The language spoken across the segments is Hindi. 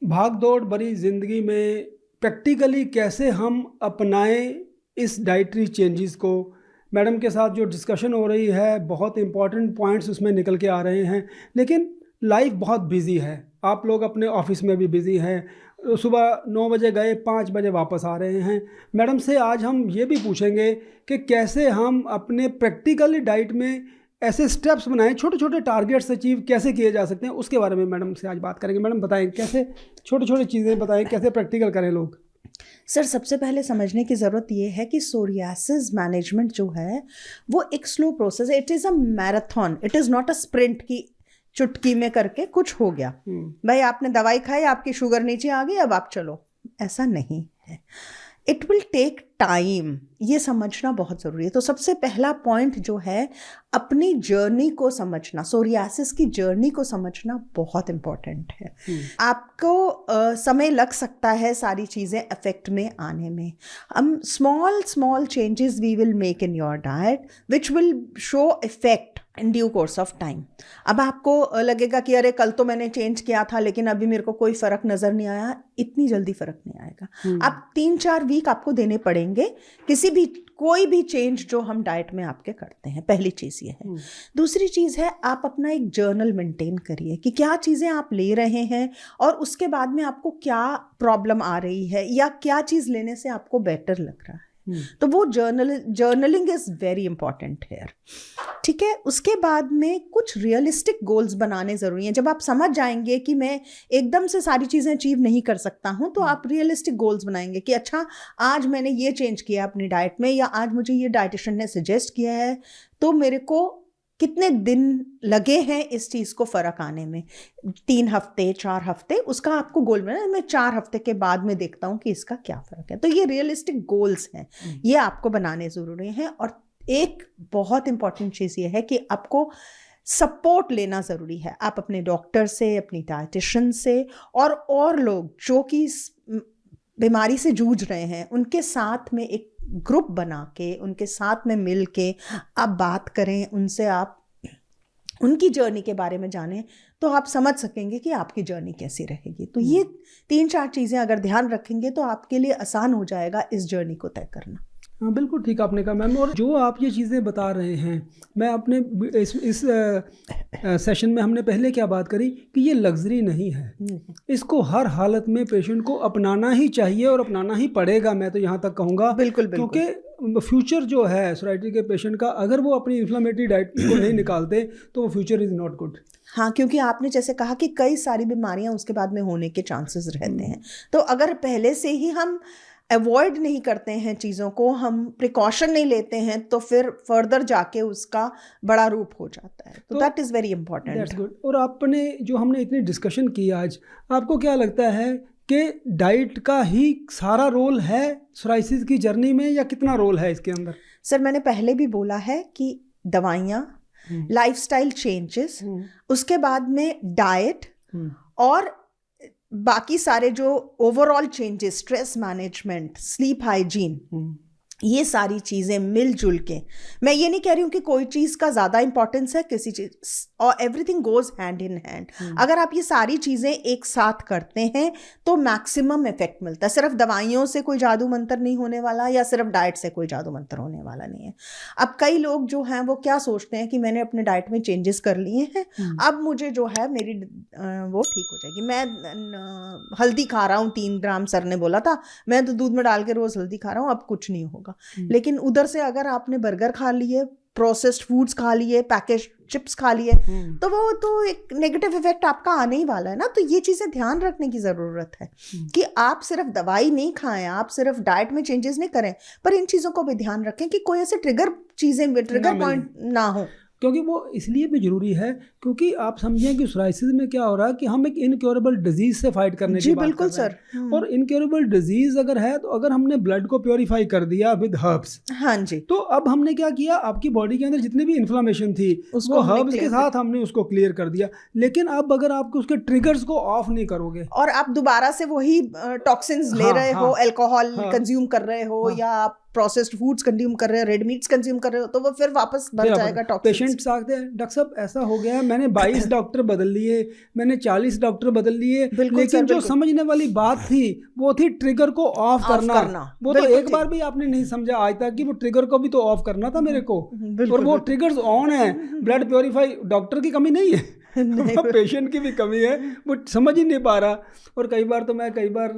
भाग दौड़ भरी ज़िंदगी में प्रैक्टिकली कैसे हम अपनाएं इस डाइटरी चेंजेस को। मैडम के साथ जो डिस्कशन हो रही है, बहुत इंपॉर्टेंट पॉइंट्स उसमें निकल के आ रहे हैं। लेकिन लाइफ बहुत बिजी है, आप लोग अपने ऑफिस में भी बिजी हैं। सुबह 9 बजे गए, 5 बजे वापस आ रहे हैं। मैडम से आज हम ये भी पूछेंगे कि कैसे हम अपने प्रैक्टिकली डाइट में ऐसे स्टेप्स बनाएं, छोटे छोटे टारगेट्स अचीव कैसे किए जा सकते हैं, उसके बारे में मैडम से आज बात करेंगे। मैडम बताएं, कैसे छोटे छोटे चीज़ें बताएं, कैसे प्रैक्टिकल करें लोग। सर, सबसे पहले समझने की ज़रूरत ये है कि सोरियासिस मैनेजमेंट जो है वो एक स्लो प्रोसेस है। It is a marathon, it is not a sprint की चुटकी में करके कुछ हो गया, भाई आपने दवाई खाई, आपकी शुगर नीचे आ गई, अब आप चलो, ऐसा नहीं है। इट विल टेक टाइम, ये समझना बहुत ज़रूरी है। तो सबसे पहला पॉइंट जो है, अपनी जर्नी को समझना, सोरियासिस की जर्नी को समझना बहुत इम्पॉर्टेंट है। आपको समय लग सकता है सारी चीज़ें इफेक्ट में आने में। हम small changes we will make in your diet which will show effect in due course of time. अब आपको लगेगा कि अरे कल तो मैंने चेंज किया था लेकिन अभी मेरे को कोई फ़र्क नज़र नहीं आया, इतनी जल्दी फ़र्क नहीं आएगा। आप 3-4 वीक आपको देने पड़ेंगे कोई भी चेंज जो हम डाइट में आपके करते हैं। पहली चीज़ ये है। दूसरी चीज़ है, आप अपना एक जर्नल मेंटेन करिए कि क्या चीज़ें आप ले रहे हैं और उसके बाद में आपको क्या प्रॉब्लम आ रही है या क्या चीज़ लेने से आपको बेटर लग रहा है। तो वो जर्नलिंग इज़ वेरी इंपॉर्टेंट है, ठीक है। उसके बाद में कुछ रियलिस्टिक गोल्स बनाने ज़रूरी हैं। जब आप समझ जाएंगे कि मैं एकदम से सारी चीज़ें अचीव नहीं कर सकता हूँ, तो आप रियलिस्टिक गोल्स बनाएंगे कि अच्छा, आज मैंने ये चेंज किया अपनी डाइट में, या आज मुझे ये डाइटिशियन ने सजेस्ट किया है, तो मेरे को कितने दिन लगे हैं इस चीज़ को फ़र्क आने में, 3 हफ्ते 4 हफ्ते, उसका आपको गोल बनाना। मैं 4 हफ्ते के बाद में देखता हूँ कि इसका क्या फ़र्क है। तो ये रियलिस्टिक गोल्स हैं, ये आपको बनाने ज़रूरी हैं। और एक बहुत इंपॉर्टेंट चीज़ ये है कि आपको सपोर्ट लेना ज़रूरी है। आप अपने डॉक्टर से, अपनी डाइटिशियन से और लोग जो कि बीमारी से जूझ रहे हैं, उनके साथ में एक ग्रुप बना के, उनके साथ में मिल के आप बात करें, उनसे आप उनकी जर्नी के बारे में जानें, तो आप समझ सकेंगे कि आपकी जर्नी कैसी रहेगी। तो ये 3-4 चीज़ें अगर ध्यान रखेंगे तो आपके लिए आसान हो जाएगा इस जर्नी को तय करना। हाँ, बिल्कुल ठीक आपने कहा मैम। और जो आप ये चीज़ें बता रहे हैं, मैं अपने इस सेशन में हमने पहले क्या बात करी कि ये लग्जरी नहीं है, इसको हर हालत में पेशेंट को अपनाना ही चाहिए और अपनाना ही पड़ेगा। मैं तो यहाँ तक कहूँगा, बिल्कुल, क्योंकि फ्यूचर जो है सोसाइटी के पेशेंट का, अगर वो अपनी इन्फ्लेमेटरी डाइट को नहीं निकालते तो वो फ्यूचर इज़ नॉट गुड। हाँ, क्योंकि आपने जैसे कहा कि कई सारी बीमारियां उसके बाद में होने के चांसेस रहते हैं। तो अगर पहले से ही हम अवॉइड नहीं करते हैं चीज़ों को, हम प्रिकॉशन नहीं लेते हैं, तो फिर फर्दर जाके उसका बड़ा रूप हो जाता है। तो that is very important. That's good. और आपने जो हमने इतनी डिस्कशन की आज, आपको क्या लगता है कि डाइट का ही सारा रोल है सोराइसिस की जर्नी में, या कितना रोल है इसके अंदर? सर, मैंने पहले भी बोला है कि दवाइयाँ, लाइफस्टाइल चेंजेस, उसके बाद में डाइट, और बाकी सारे जो overall changes, stress management, sleep hygiene, ये सारी चीज़ें मिलजुल के, मैं ये नहीं कह रही हूँ कि कोई चीज़ का ज़्यादा इंपॉर्टेंस है किसी चीज़, और everything goes hand in hand. अगर आप ये सारी चीज़ें एक साथ करते हैं तो मैक्सिमम इफेक्ट मिलता है। सिर्फ दवाइयों से कोई जादू मंतर नहीं होने वाला, या सिर्फ डाइट से कोई जादू मंतर होने वाला नहीं है। अब कई लोग जो हैं वो क्या सोचते हैं कि मैंने अपने डाइट में चेंजेस कर लिए हैं, अब मुझे जो है मेरी वो ठीक हो जाएगी। मैं हल्दी खा रहा हूँ 3 ग्राम, सर ने बोला था, मैं तो दूध में डाल के रोज़ हल्दी खा रहा हूँ, अब कुछ नहीं होगा। लेकिन उधर से अगर आपने बर्गर खा लिए, प्रोसेस्ड फूड्स खा लिए, पैकेज चिप्स खा लिए, तो वो तो एक नेगेटिव इफेक्ट आपका आने ही वाला है ना। तो ये चीज़ें ध्यान रखने की ज़रूरत है कि आप सिर्फ दवाई नहीं खाएं, आप सिर्फ डाइट में चेंजेस नहीं करें, पर इन चीज़ों को भी ध्यान रखें कि कोई ऐसे ट्रिगर पॉइंट ना हो। क्योंकि वो इसलिए भी ज़रूरी है क्योंकि आप समझें कि सोराइसिस में क्या हो रहा है कि हम एक इनक्योरेबल डिजीज़ से फाइट करने की बात कर रहे हैं। और इनक्योरेबल डिजीज़ अगर है, तो अगर हमने ब्लड को प्योरीफाई कर दिया विद हर्ब्स, हाँ जी, तो अब हमने क्या किया, आपकी बॉडी के अंदर जितनी भी इन्फ्लेमेशन थी उसको हर्ब्स के साथ हमने उसको क्लियर कर दिया। लेकिन अब अगर आप उसके ट्रिगर्स को ऑफ नहीं करोगे और आप दोबारा से वही टॉक्सिन्स ले रहे हो, अल्कोहल कंज्यूम कर रहे हो, या आप प्रोसेस्ड फूड्स कंज्यूम कर रहे हो, रेड मीट्स कंज्यूम कर रहे हो, तो वो फिर वापस भर जाएगा टॉक्सिन्स। पेशेंट्स आते हैं, डॉक्टर साहब ऐसा हो गया है, मैंने 22 डॉक्टर बदल लिए, मैंने 40 डॉक्टर बदल लिए, लेकिन जो समझने वाली बात थी वो थी ट्रिगर को ऑफ करना। वो तो एक बार भी आपने नहीं समझा आज तक कि वो ट्रिगर को भी तो ऑफ करना था मेरे को, और वो ट्रिगर्स ऑन है। ब्लड प्योरीफाई डॉक्टर की कमी नहीं है, पेशेंट की भी कमी है, वो समझ ही नहीं पा रहा। और कई बार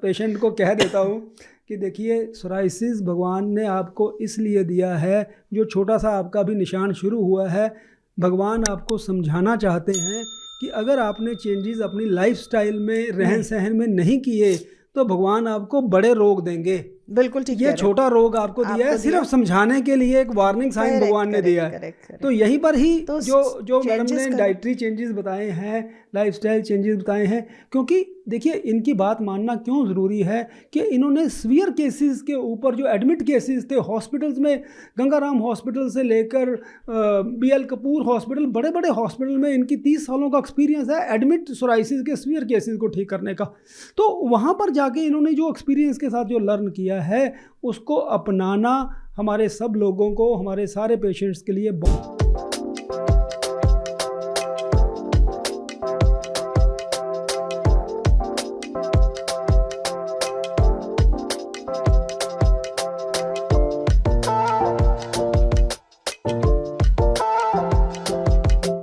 पेशेंट को कह देता हूँ कि देखिए सोराइसिस भगवान ने आपको इसलिए दिया है, जो छोटा सा आपका भी निशान शुरू हुआ है, भगवान आपको समझाना चाहते हैं कि अगर आपने चेंजेस अपनी लाइफस्टाइल में, रहन सहन में नहीं किए तो भगवान आपको बड़े रोग देंगे। बिल्कुल ठीक है, ये छोटा रोग आपको दिया है सिर्फ समझाने के लिए, एक वार्निंग साइन भगवान ने दिया है। तो यहीं पर ही जो मैडम ने डाइटरी चेंजेस बताए हैं, लाइफस्टाइल चेंजेस बताए हैं, क्योंकि देखिए इनकी बात मानना क्यों ज़रूरी है कि इन्होंने सीवियर केसेस के ऊपर, जो एडमिट केसेस थे हॉस्पिटल्स में, गंगाराम हॉस्पिटल से लेकर BL कपूर हॉस्पिटल, बड़े बड़े हॉस्पिटल में इनकी 30 सालों का एक्सपीरियंस है एडमिट सोराइसिस के सीवियर केसेस को ठीक करने का। तो वहाँ पर जाके इन्होंने जो एक्सपीरियंस के साथ जो लर्न किया है उसको अपनाना हमारे सब लोगों को, हमारे सारे पेशेंट्स के लिए बहुत